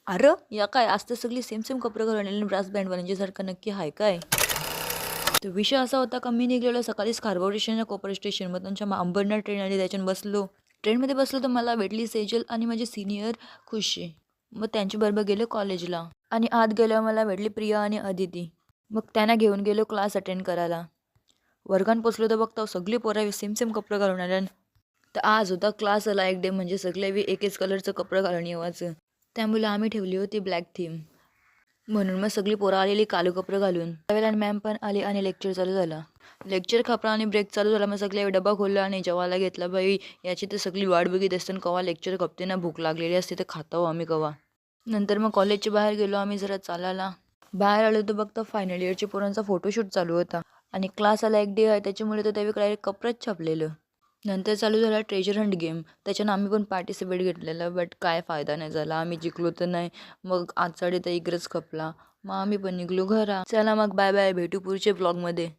अरे या काय आज तर सगळी सेम सेम कपडे घालून आलेली ब्रास बँड सारखं नक्की हाय काय. तर विषय असा होता का मी निघलेलो सकाळी स्कार्बो स्टेशन कोपर स्टेशन मग त्यांच्या अंबरनाथ ट्रेन आली त्याच्यानं बसलो. ट्रेनमध्ये बसलो तर मला भेटली सेजल आणि माझी सिनियर खुशी. मग त्यांच्या बरोबर गेलो कॉलेजला आणि आत गेल्यावर मला भेटली प्रिया आणि अदिती. मग त्यांना घेऊन गेलो क्लास अटेंड करायला. वर्गात पोचलो तर बघता सगळी पोरं सेम सेम कपडे घालून आल्या. तर आज होता क्लास आला एक डे म्हणजे सगळे एकेच कलरचं कपडे घालून येवायचं. त्यामुळे आम्ही ठेवली होती ब्लॅक थीम. म्हणून मग सगळी पोरं आलेली कालो कपडे घालून. त्यावेळेला मॅम पण आली आणि लेक्चर चालू झाला. लेक्चर खपला आणि ब्रेक चालू झाला. मग सगळे डबा खोलला आणि जेवायला घेतला. बाई याची तर सगळी वाट बघित असताना कवा लेक्चर खपते ना भूक लागलेली असते तर खातो आम्ही कवा. नंतर मग कॉलेजच्या बाहेर गेलो आम्ही जरा चालायला. बाहेर आलो तर बघता फायनल इयरच्या पोरांचा फोटोशूट चालू होता आणि क्लास आला एक डे आहे त्याच्यामुळे तर त्यावेळी डायरेक्ट कपडंच छापलेलं. नंतर चालू झाला ट्रेजर हंट गेम. त्याच्यानं आम्ही पण पार्टिसिपेट घेतलेलं बट काय फायदा नाही झाला. आम्ही जिंकलो तर नाही. मग आजचा डे तर इकडंच खपला. मग आम्ही पण निघलो घरा. चला मग बाय बाय भेटू पुढच्या ब्लॉगमध्ये.